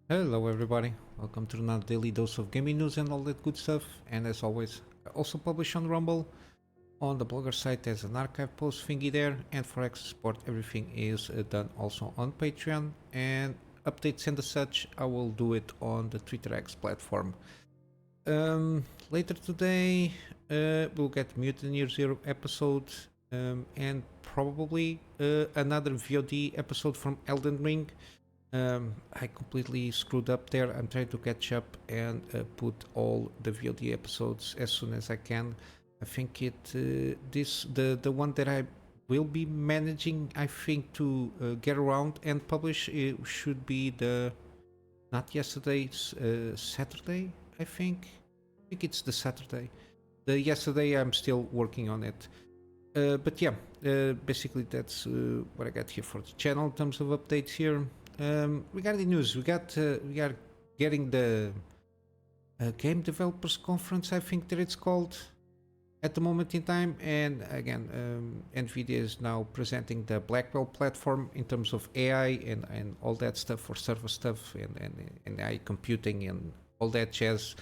Hello everybody, welcome to another daily dose of gaming news and all that good stuff. And as always, I also publish on Rumble, on the blogger site there's an archive post thingy there, and for extra support everything is done also on Patreon, and updates and the such I will do it on the Twitter X platform. Later today we'll get Mutant Year Zero episode and probably another VOD episode from Elden Ring. I completely screwed up there. I'm trying to catch up and put all the VOD episodes as soon as I can. I think the one that I will be managing, I think, to get around and publish it should be the not yesterday's Saturday. I think it's the Saturday. The yesterday I'm still working on it. But yeah, basically that's what I got here for the channel in terms of updates here. Regarding news, we are getting the Game Developers Conference, I think that it's called, at the moment in time. And again, NVidia is now presenting the Blackwell platform in terms of AI and all that stuff for server stuff and AI computing and all that jazz.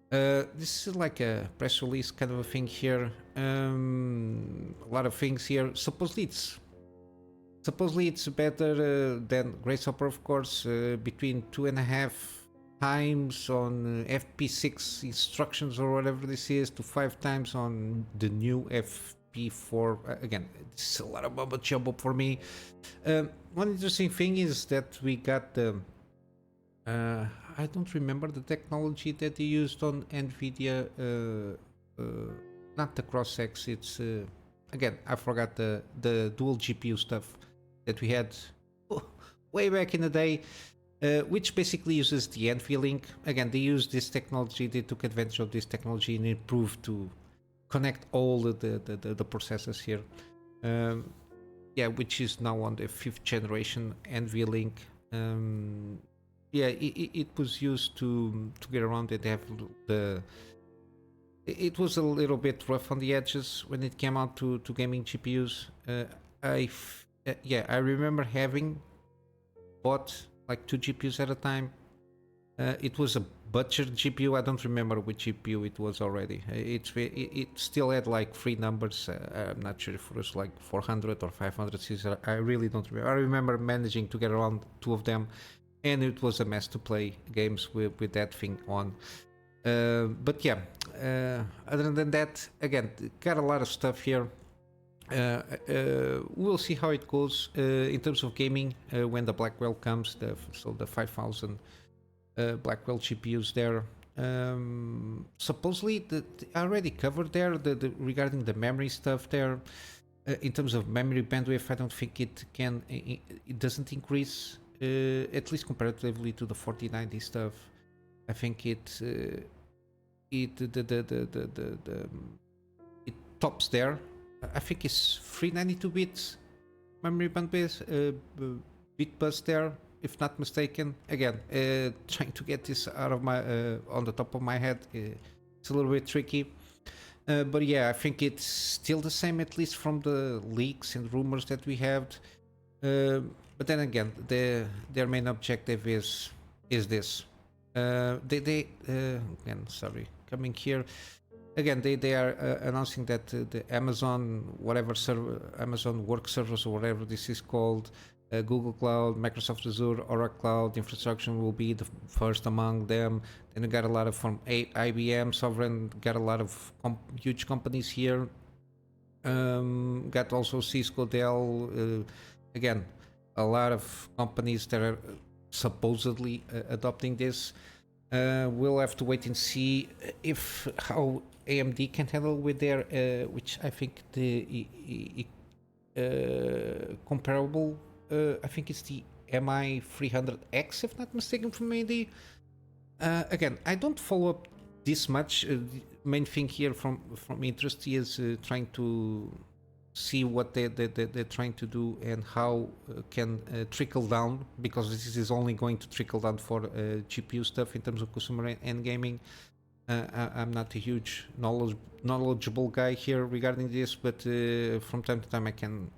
This is like a press release kind of a thing here. A lot of things here. Supposedly it's better than Grasshopper, of course, between 2.5 times on FP6 instructions or whatever this is to 5 times on the new FP4. Again, this is a lot of bubble jumbo for me. One interesting thing is that we got the I don't remember the technology that they used on NVIDIA, not the Cross-X, it's again, I forgot the dual GPU stuff that we had way back in the day, which basically uses the NVLink. Again, they used this technology, they took advantage of this technology and improved to connect all the processors here. Yeah, which is now on the 5th generation NVLink. Yeah, it was used to get around it. They have it was a little bit rough on the edges when it came out to gaming GPUs. I remember having bought like 2 GPUs at a time. It was a butchered GPU. I don't remember which GPU it was already. It still had like 3 numbers. I'm not sure if it was like 400 or 500 series. I really don't remember. I remember managing to get around 2 of them, and it was a mess to play games with that thing on. But yeah, other than that, again, got a lot of stuff here. We'll see how it goes in terms of gaming when the Blackwell comes. So the 5000 Blackwell GPUs there. Supposedly, I already covered there regarding the memory stuff there. In terms of memory bandwidth, I don't think it doesn't increase, at least comparatively to the 4090 stuff. I think it tops there. I think it's 392 bits memory bandwidth, bit bus there, if not mistaken. Again, trying to get this out of my on the top of my head, it's a little bit tricky. But yeah, I think it's still the same, at least from the leaks and rumors that we have. But then again, their main objective is this. Again, sorry, coming here again, they are announcing that the Amazon whatever server, Amazon Work Servers or whatever this is called, Google Cloud, Microsoft Azure, Oracle Cloud infrastructure will be the first among them. Then we got a lot of from IBM, Sovereign, got a lot of huge companies here. Got also Cisco, Dell, again, a lot of companies that are supposedly adopting this. We'll have to wait and see how AMD can handle with their, which I think the comparable. I think it's the MI300X, if not mistaken, from AMD. Again, I don't follow up this much. The main thing here from interest is trying to see what they're trying to do and how can trickle down, because this is only going to trickle down for GPU stuff in terms of consumer and gaming. I'm not a huge knowledgeable guy here regarding this, but from time to time I can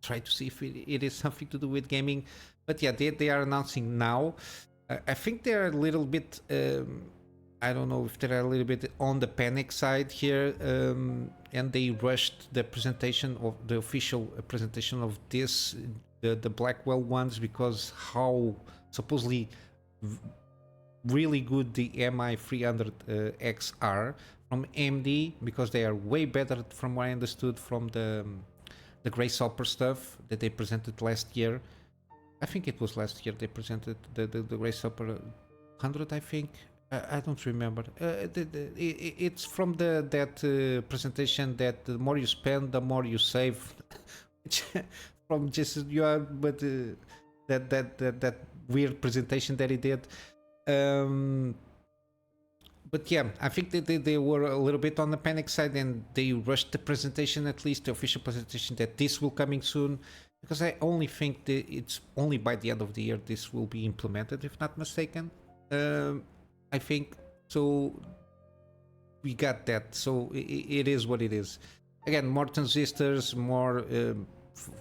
try to see if it is something to do with gaming. But yeah, they are announcing now I think they're a little bit. I don't know if they're a little bit on the panic side here, and they rushed the presentation of the official presentation of this, the Blackwell ones, because how supposedly really good the MI300X are from AMD, because they are way better from what I understood from the Grasshopper stuff that they presented last year. I think it was last year they presented the Grasshopper 100, I think. I don't remember. It's from that presentation that the more you spend, the more you save. From just you are, but that weird presentation that he did. But yeah, I think that they were a little bit on the panic side, and they rushed the presentation, at least the official presentation, that this will coming soon. Because I only think that it's only by the end of the year this will be implemented, if not mistaken. I think so. We got that, so it is what it is. Again, more transistors, more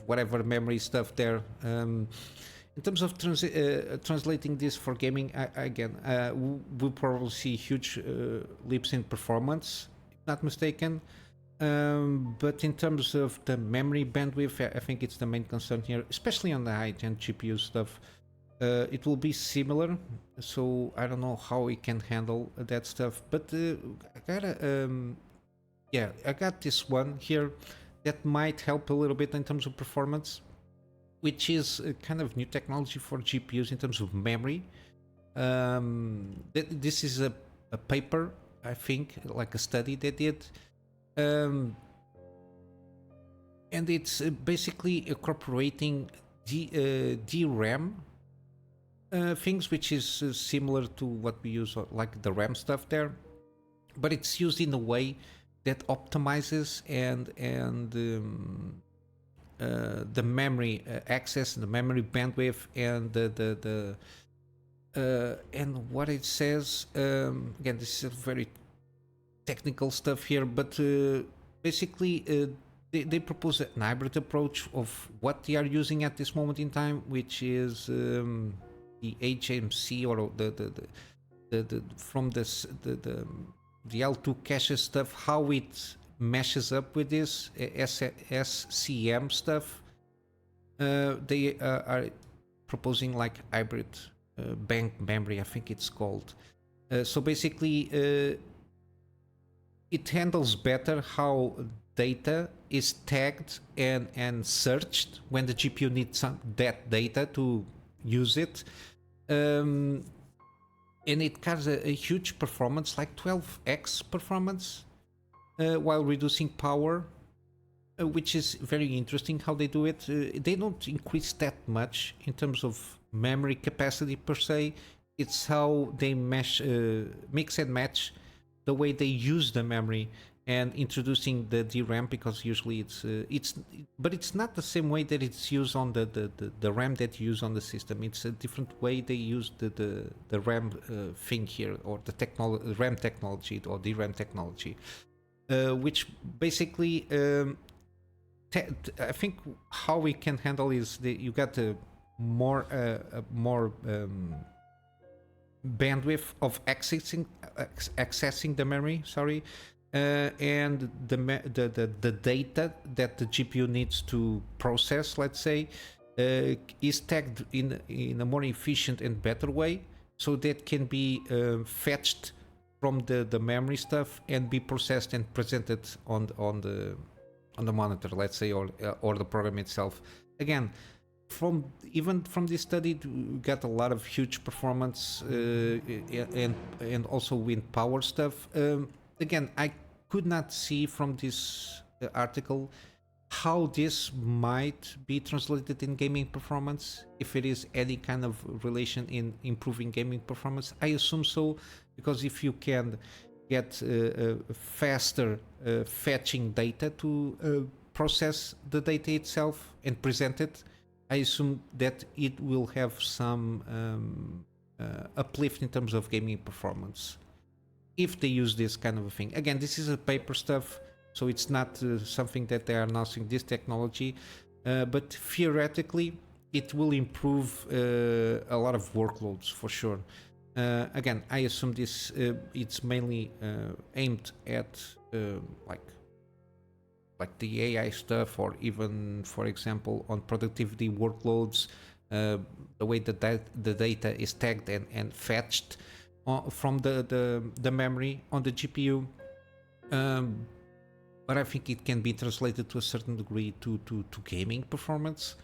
whatever memory stuff there. In terms of translating this for gaming, we'll probably see huge leaps in performance, if not mistaken. But in terms of the memory bandwidth, I think it's the main concern here, especially on the high-end GPU stuff. It will be similar, so I don't know how we can handle that stuff. But I got this one here that might help a little bit in terms of performance, which is a kind of new technology for GPUs in terms of memory. This is a paper, I think, like a study they did. And it's basically incorporating DRAM things, which is similar to what we use, like the RAM stuff there, but it's used in a way that optimizes and the memory access and the memory bandwidth and and what it says. Again, this is a very technical stuff here, but basically they propose an hybrid approach of what they are using at this moment in time, which is the HMC, or the from this the L2 cache stuff, how it meshes up with this SCM stuff. They are proposing like hybrid bank memory, I think it's called. So basically, it handles better how data is tagged and searched when the GPU needs that data to use it. And it has a huge performance, like 12x performance, while reducing power, which is very interesting how they do it. They don't increase that much in terms of memory capacity per se. It's how they mix and match the way they use the memory and introducing the DRAM, because usually but it's not the same way that it's used on the RAM that you use on the system. It's a different way they use the RAM thing here, or the RAM technology or DRAM technology, which basically I think how we can handle is you got a more bandwidth of accessing the memory, and the data that the GPU needs to process, let's say, is tagged in a more efficient and better way, so that can be fetched from the memory stuff and be processed and presented on the monitor, let's say, or the program itself. Again, even from this study, we got a lot of huge performance and also wind power stuff. Again, I could not see from this article how this might be translated in gaming performance, if it is any kind of relation in improving gaming performance. I assume so, because if you can get faster fetching data to process the data itself and present it, I assume that it will have some uplift in terms of gaming performance if they use this kind of a thing. Again, this is a paper stuff, so it's not something that they are announcing this technology, but theoretically it will improve a lot of workloads for sure. Again, I assume this it's mainly aimed at like the AI stuff, or even, for example, on productivity workloads, the way that the data is tagged and fetched from the memory on the GPU. But I think it can be translated to a certain degree to gaming performance.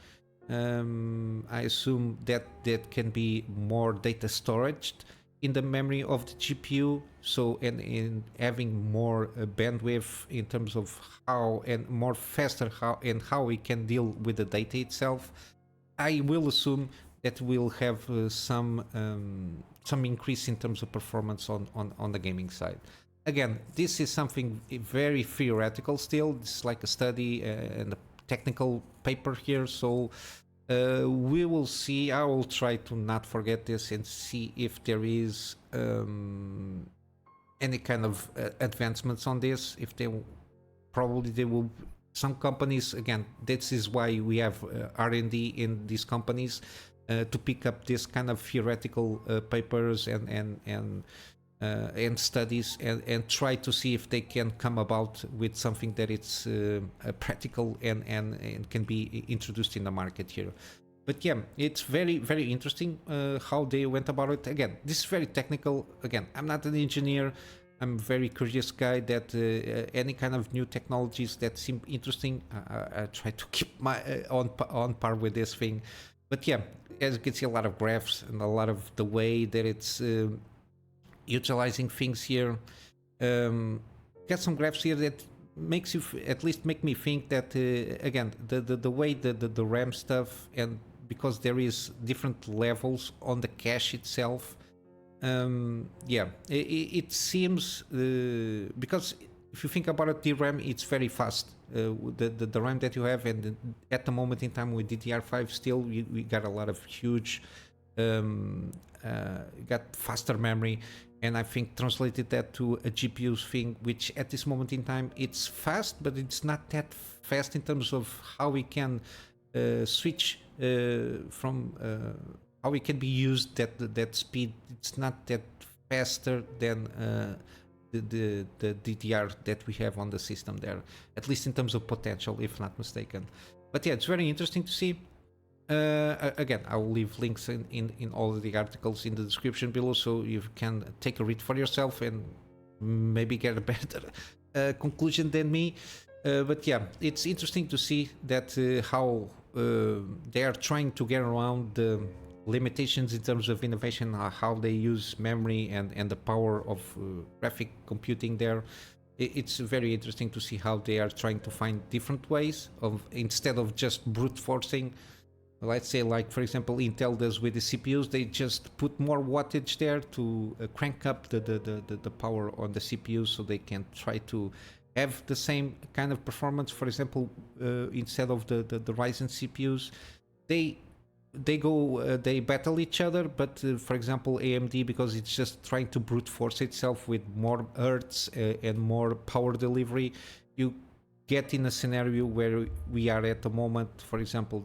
I assume that can be more data storage in the memory of the GPU, so and in having more bandwidth in terms of how, and more faster how we can deal with the data itself. I will assume that we'll have some increase in terms of performance on the gaming side. Again, this is something very theoretical still. This is like a study and a technical paper here, so we will see. I will try to not forget this and see if there is any kind of advancements on this. If they probably they will. Some companies, again, this is why we have R&D in these companies to pick up this kind of theoretical papers and studies and try to see if they can come about with something that it's practical and can be introduced in the market here. But yeah, it's very, very interesting how they went about it. Again, this is very technical. Again, I'm not an engineer. I'm a very curious guy that any kind of new technologies that seem interesting, I try to keep my on par with this thing. But yeah, as you can see, a lot of graphs and a lot of the way that it's utilizing things here. Got some graphs here that makes you at least make me think that again the way the RAM stuff, and because there is different levels on the cache itself. Yeah, it seems because if you think about it, DRAM it's very fast. The RAM that you have, and at the moment in time with DDR5 still we got a lot of huge got faster memory, and I think translated that to a GPU thing, which at this moment in time it's fast, but it's not that fast in terms of how we can switch from how it can be used. That speed, it's not that faster than the DDR that we have on the system there, at least in terms of potential, if not mistaken. But yeah, it's very interesting to see. Again, I will leave links in all of the articles in the description below, so you can take a read for yourself and maybe get a better conclusion than me. But yeah, it's interesting to see that how they are trying to get around the limitations in terms of innovation, how they use memory and the power of graphic computing there. It's very interesting to see how they are trying to find different ways of, instead of just brute forcing, let's say, like for example Intel does with the CPUs, they just put more wattage there to crank up the power on the CPUs so they can try to have the same kind of performance. For example, instead of the Ryzen CPUs, they battle each other, but for example AMD, because it's just trying to brute force itself with more hertz and more power delivery, you get in a scenario where we are at the moment. For example,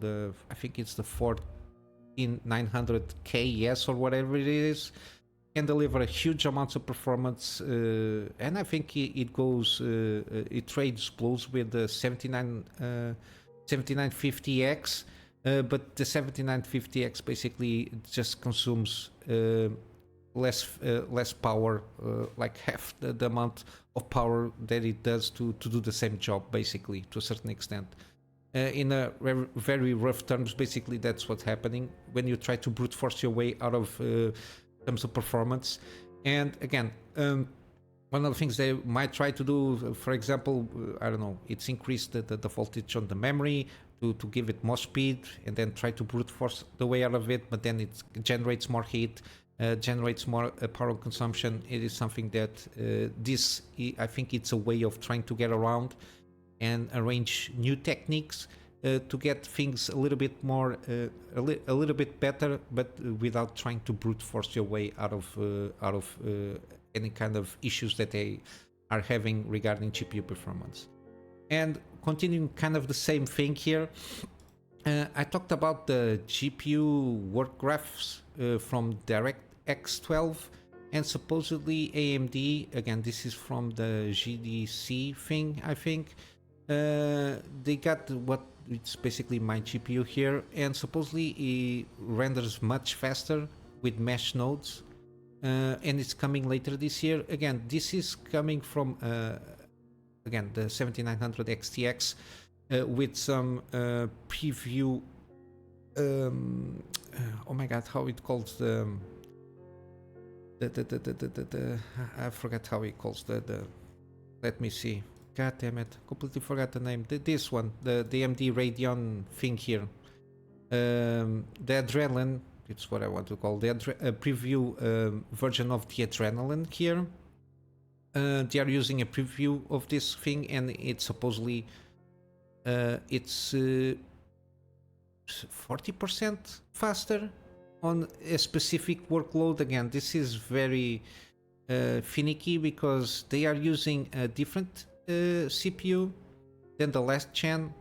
I think it's the 14900KS or whatever it is, can deliver a huge amounts of performance, and I think it trades close with the 7950X. But the 7950X basically just consumes less power, like half the amount of power that it does to do the same job, basically, to a certain extent. In a very rough terms, basically that's what's happening when you try to brute force your way out of terms of performance. And again, one of the things they might try to do, for example, I don't know, it's increase the voltage on the memory to give it more speed, and then try to brute force the way out of it, but then it generates more heat, generates more power consumption. It is something that I think it's a way of trying to get around and arrange new techniques to get things a little bit more, a little bit better, but without trying to brute force your way out of any kind of issues that they are having regarding GPU performance. And continuing kind of the same thing here, I talked about the GPU work graphs from DirectX 12, and supposedly AMD, again, this is from the GDC thing, I think. They got what it's basically my GPU here, and supposedly it renders much faster with mesh nodes, and it's coming later this year. Again, this is coming from again the 7900 XTX with some preview. Oh my god, how it calls the I forgot how it calls the let me see. God damn it, completely forgot the name. This one, the AMD Radeon thing here. The Adrenaline, it's what I want to call the preview version of the Adrenaline here. They are using a preview of this thing, and it's supposedly it's 40% faster on a specific workload. Again, this is very finicky because they are using a different CPU than the last gen,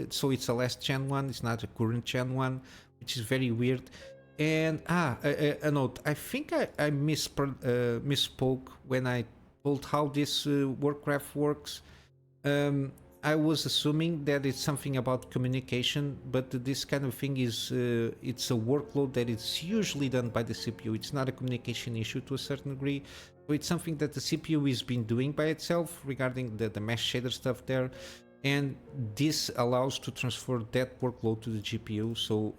so it's a last gen one, it's not a current gen one, which is very weird. And a note, I think I misspoke when I told how this work graph works. I was assuming that it's something about communication, but this kind of thing is it's a workload that is usually done by the CPU. It's not a communication issue to a certain degree. So it's something that the CPU has been doing by itself regarding the mesh shader stuff there. And this allows to transfer that workload to the GPU, so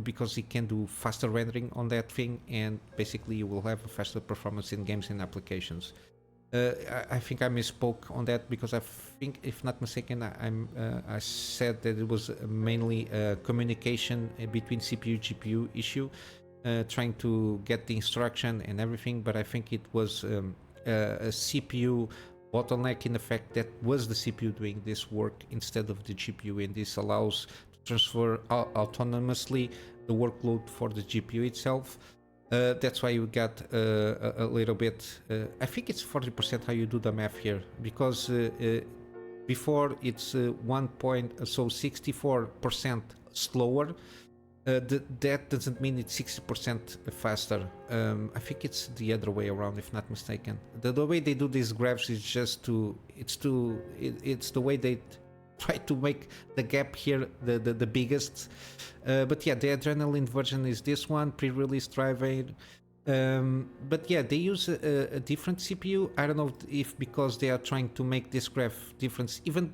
because it can do faster rendering on that thing, and basically you will have a faster performance in games and applications. I think I misspoke on that because I think, if not mistaken, I said that it was mainly a communication between CPU GPU issue, trying to get the instruction and everything. But I think it was a CPU bottleneck, in effect, that was the CPU doing this work instead of the GPU, and this allows to transfer autonomously the workload for the GPU itself. That's why you got a little bit, I think it's 40% how you do the math here, because before it's 64% slower. That doesn't mean it's 60% faster. I think it's the other way around, if not mistaken. The way they do these graphs is just it's the way they try to make the gap here the biggest. But yeah, the Adrenaline version is this one, pre-release driver. But yeah, they use a different CPU. I don't know if because they are trying to make this graph difference even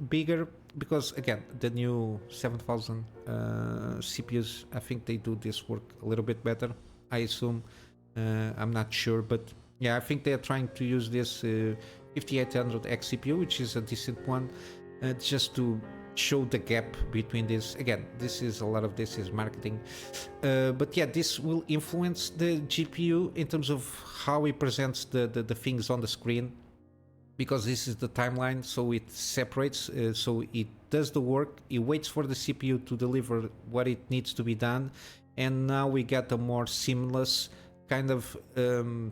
bigger, because again, the new 7000 CPUs, I think they do this work a little bit better, I assume. I'm not sure, but yeah, I think they are trying to use this 5800X CPU, which is a decent one, just to show the gap between this. Again, a lot of this is marketing, but yeah, this will influence the GPU in terms of how it presents the things on the screen, because this is the timeline, so it separates, so it does the work, it waits for the CPU to deliver what it needs to be done, and now we get a more seamless kind of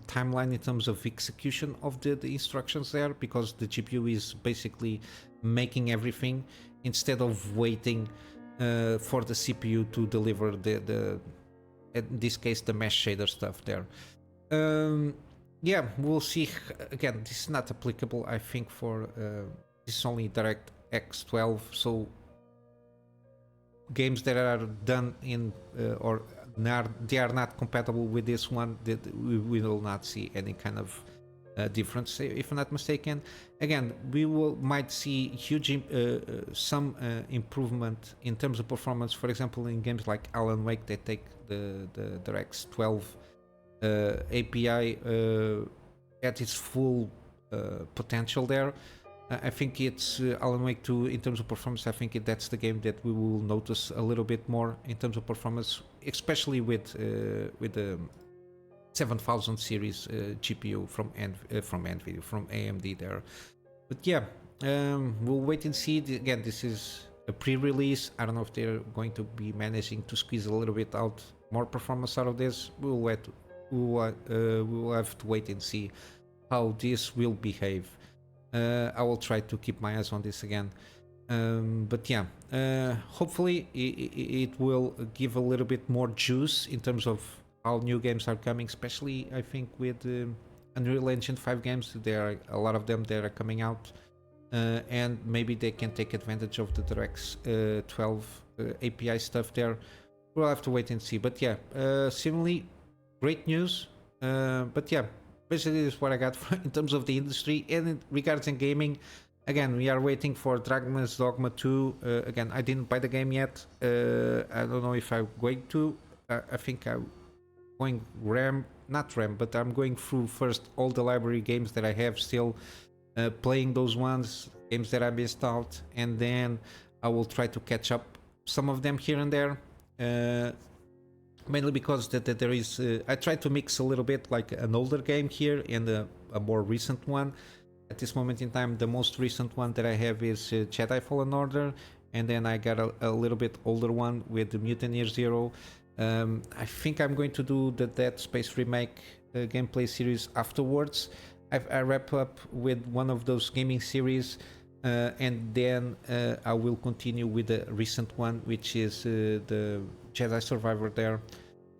timeline in terms of execution of the instructions there, because the GPU is basically making everything instead of waiting for the CPU to deliver in this case, the mesh shader stuff there. Yeah, we'll see. Again, this is not applicable, I think, for this is only DirectX 12, so games that are done in or they are not compatible with this one, that we will not see any kind of difference, if I'm not mistaken. Again, we might see huge some improvement in terms of performance, for example, in games like Alan Wake, that take the DirectX 12 API at its full potential there. I think it's Alan Wake 2 in terms of performance. I think that's the game that we will notice a little bit more in terms of performance, especially with the 7000 series GPU from NVidia, from AMD there. But yeah, we'll wait and see. Again, this is a pre-release. I don't know if they're going to be managing to squeeze a little bit out more performance out of this. We will have to wait and see how this will behave. I will try to keep my eyes on this again. But yeah, hopefully it will give a little bit more juice in terms of how new games are coming, especially I think with Unreal Engine 5 games. There are a lot of them that are coming out, and maybe they can take advantage of the DirectX 12 API stuff there. We'll have to wait and see. But yeah, similarly, great news. But yeah, basically this is what I got in terms of the industry. And in regards in gaming, again, we are waiting for Dragon's Dogma 2. Again, I didn't buy the game yet. I don't know if I'm going to. I think I'm going not RAM, but I'm going through first all the library games that I have still, playing those ones, games that I missed out, and then I will try to catch up some of them here and there. Mainly because that there is, I try to mix a little bit like an older game here and a more recent one. At this moment in time, the most recent one that I have is Jedi Fallen Order, and then I got a little bit older one with the Mutineer Zero. I think I'm going to do the Dead Space remake gameplay series afterwards. I wrap up with one of those gaming series, and then I will continue with the recent one, which is the Jedi Survivor there.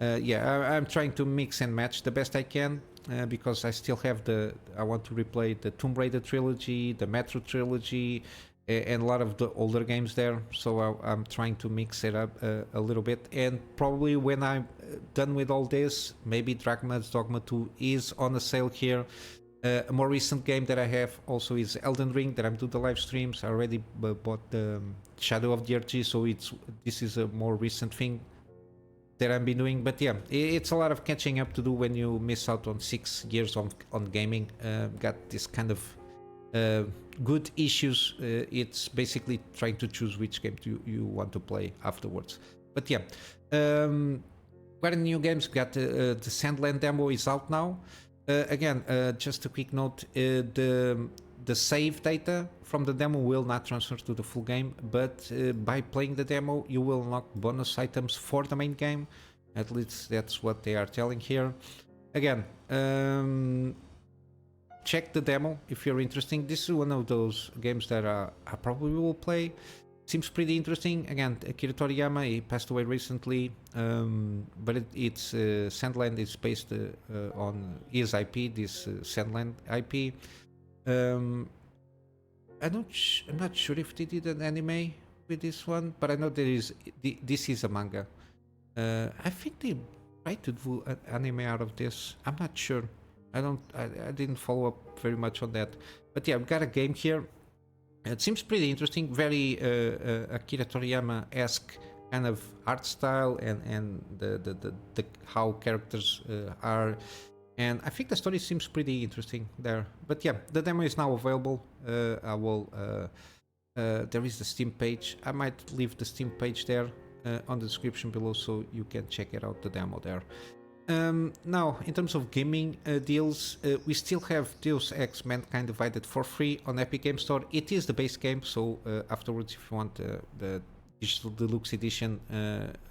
Yeah, I'm trying to mix and match the best I can, because I still have I want to replay the Tomb Raider trilogy, the Metro trilogy, and a lot of the older games there. So I'm trying to mix it up a little bit. And probably when I'm done with all this, maybe Dragon's Dogma 2 is on a sale here. A more recent game that I have also is Elden Ring, that I'm doing the live streams. I already bought the Shadow of the RG, so this is a more recent thing that I've been doing. But yeah, it's a lot of catching up to do when you miss out on 6 years on gaming. Got this kind of good issues. It's basically trying to choose which game you want to play afterwards. But yeah, got new games. Got the Sandland demo is out now. Again, just a quick note, the save data from the demo will not transfer to the full game, but by playing the demo you will unlock bonus items for the main game. At least that's what they are telling here. Again, check the demo if you're interested. This is one of those games that I probably will play. Seems pretty interesting. Again, Akira Toriyama, he passed away recently, but it's Sandland is based on his IP, this Sandland IP. I'm not sure if they did an anime with this one, but I know this is a manga. I think they tried to do an anime out of this. I'm not sure. I didn't follow up very much on that. But yeah, I've got a game here. It seems pretty interesting, very Akira Toriyama-esque kind of art style, and the how characters are, and I think the story seems pretty interesting there. But yeah, the demo is now available. I will. There is the Steam page. I might leave the Steam page there on the description below, so you can check it out, the demo there. Now, in terms of gaming deals, we still have Deus Ex Mankind Divided for free on Epic Game Store. It is the base game, so afterwards, if you want the Digital Deluxe Edition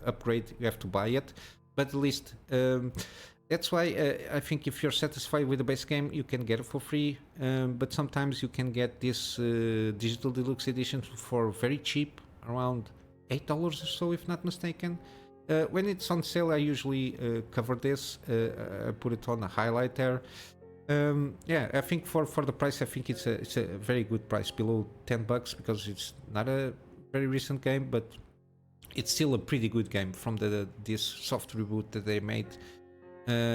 upgrade, you have to buy it. But at least that's why I think if you're satisfied with the base game, you can get it for free. But sometimes you can get this Digital Deluxe Edition for very cheap, around $8 or so, if not mistaken. When it's on sale, I usually cover this. I put it on a highlight there. Yeah, I think for the price, I think it's a very good price, below $10, because it's not a very recent game, but it's still a pretty good game from this soft reboot that they made.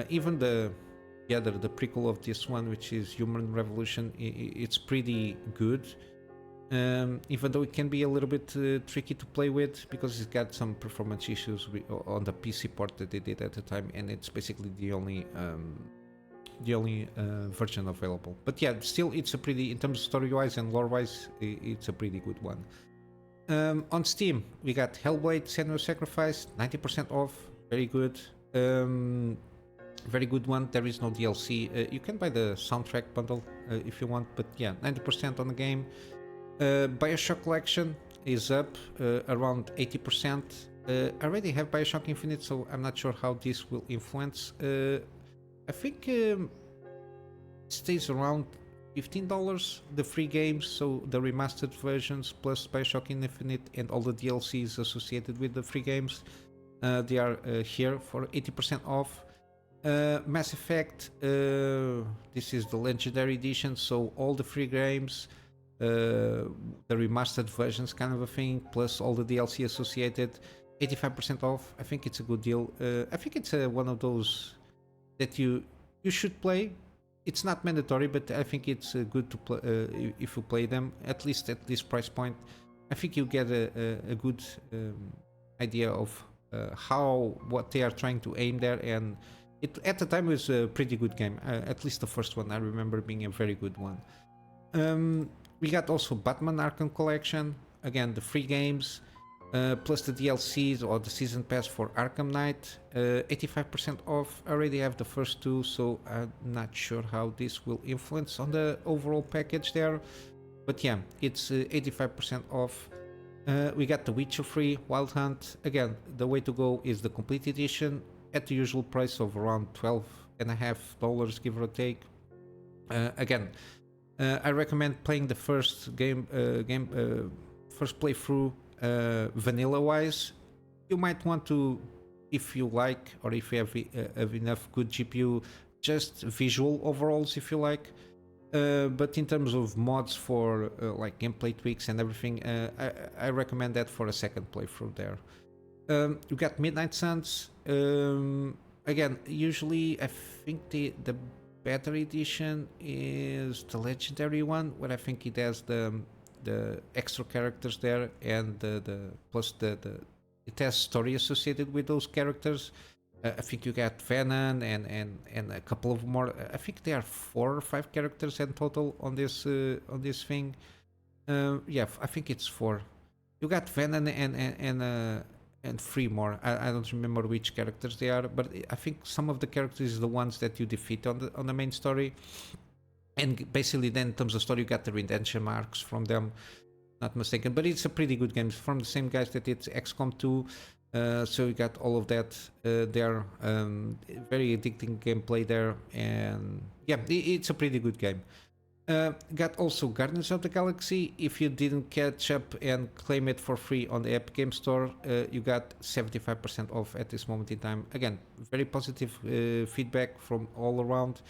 Even the prequel of this one, which is Human Revolution, it's pretty good. Even though it can be a little bit tricky to play with, because it's got some performance issues on the PC port that they did at the time, and it's basically the only version available. But yeah, still, it's a pretty, in terms of story-wise and lore-wise, it's a pretty good one. On Steam, we got Hellblade: Senua's Sacrifice, 90% off, very good. Very good one. There is no DLC. You can buy the soundtrack bundle if you want, but yeah, 90% on the game. Bioshock Collection is up around 80%. I already have Bioshock Infinite, so I'm not sure how this will influence. I think it stays around $15. The free games, so the remastered versions plus Bioshock Infinite and all the DLCs associated with the free games, they are here for 80% off. Mass Effect, this is the Legendary Edition, so all the free games, the remastered versions kind of a thing, plus all the DLC associated, 85% off. I think it's a good deal. I think it's one of those that you should play. It's not mandatory, but I think it's good to play if you play them, at least at this price point. I think you get a good idea of what they are trying to aim there, and at the time it was a pretty good game. At least the first one I remember being a very good one. We got also Batman Arkham Collection, again the free games, plus the DLCs or the season pass for Arkham Knight, 85% off. I already have the first two, so I'm not sure how this will influence on the overall package there. But yeah, it's 85% off. We got The Witcher free, Wild Hunt. Again, the way to go is the complete edition at the usual price of around $12.50, give or take. Again, I recommend playing the first first playthrough vanilla wise. You might want to, if you like, or if you have enough good GPU, just visual overalls if you like. But in terms of mods for like gameplay tweaks and everything, I recommend that for a second playthrough there. You got Midnight Suns. Again, usually I think the better edition is the legendary one, where I think it has the extra characters there, and plus it has story associated with those characters. I think you got Venom and a couple of more. I think there are 4 or 5 characters in total on this thing. Yeah, I think it's 4. You got Venom and 3 more. I don't remember which characters they are, but I think some of the characters is the ones that you defeat on the main story. And basically then in terms of story you got the redemption arcs from them, not mistaken. But it's a pretty good game. It's from the same guys that did XCOM 2. So you got all of that there. Very addicting gameplay there. And yeah, it's a pretty good game. Got also Guardians of the Galaxy. If you didn't catch up and claim it for free on the Epic Game Store, you got 75% off at this moment in time. Again, very positive feedback from all around.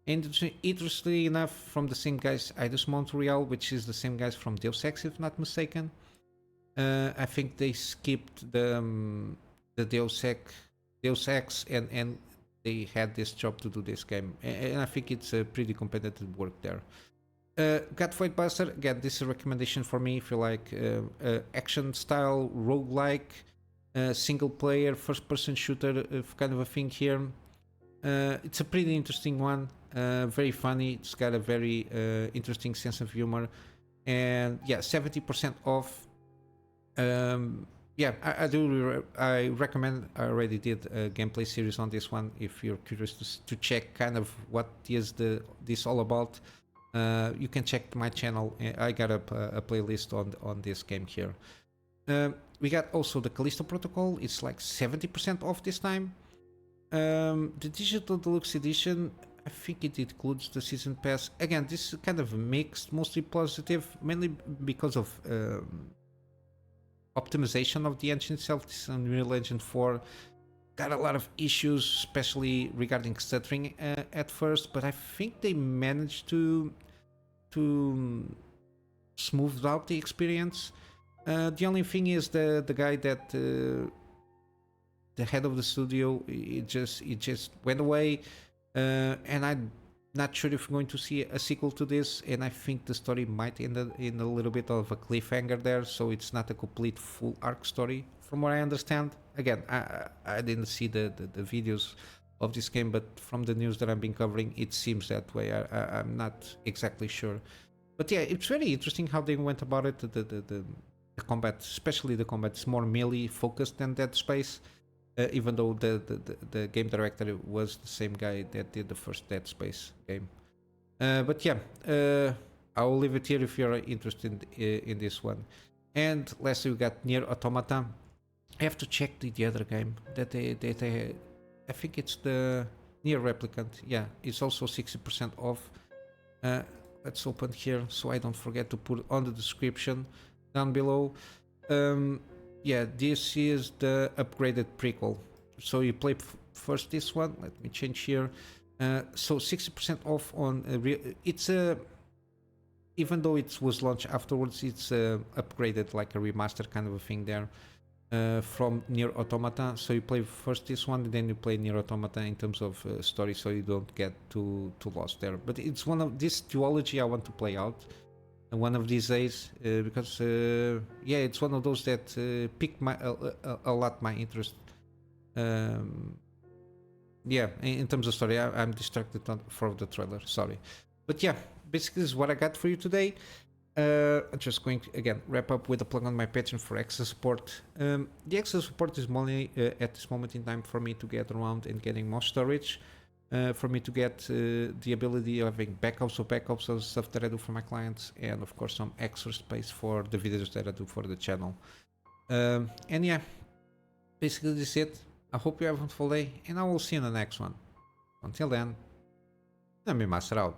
And interestingly enough, from the same guys, Eidos Montreal, which is the same guys from Deus Ex, if not mistaken. I think they skipped the Deus Ex and they had this job to do this game. And I think it's a pretty competitive work there. Got Flightbuster. Again, this is a recommendation for me if you like action style, roguelike, single player, first person shooter kind of a thing here. It's a pretty interesting one. Very funny. It's got a very interesting sense of humor, and yeah, 70% off. Yeah, I recommend. I already did a gameplay series on this one. If you're curious to check kind of what is this all about, you can check my channel. I got a playlist on this game here. We got also the Callisto Protocol. It's like 70% off this time. The Digital Deluxe Edition, I think it includes the Season Pass. Again, this is kind of mixed, mostly positive, mainly because of optimization of the engine itself. This Unreal Engine 4 got a lot of issues, especially regarding stuttering at first, but I think they managed to smooth out the experience. The only thing is the guy that the head of the studio, it just went away, and I'm not sure if we're going to see a sequel to this, and I think the story might end in a little bit of a cliffhanger there, so it's not a complete full arc story from what I understand. Again, I didn't see the videos of this game, but from the news that I've been covering, it seems that way. I'm not exactly sure, but yeah, it's very interesting how they went about it. The combat, especially the combat, is more melee focused than Dead Space. Even though the game director was the same guy that did the first Dead Space game. But yeah, I will leave it here if you're interested in this one. And lastly, we got Nier Automata. I have to check the other game that they I think it's the Nier Replicant. Yeah, it's also 60% off. let's open here so I don't forget to put on the description down below. Yeah, this is the upgraded prequel. So you play first this one. Let me change here. So 60% off on it's a, even though it was launched afterwards, it's upgraded, like a remaster kind of a thing there, from Nier Automata. So you play first this one, then you play Nier Automata in terms of story, so you don't get too lost there. But it's one of this duology I want to play out one of these days, because yeah, it's one of those that piqued a lot my interest. Yeah, in terms of story, I'm distracted from the trailer, sorry. But yeah, basically this is what I got for you today. I'm just going to again wrap up with a plug on my Patreon for extra support. The extra support is money at this moment in time for me to get around and getting more storage, for me to get the ability of having backups of stuff that I do for my clients, and of course some extra space for the videos that I do for the channel. And yeah, basically this is it. I hope you have a wonderful day, and I will see you in the next one. Until then, Kunamy Master out.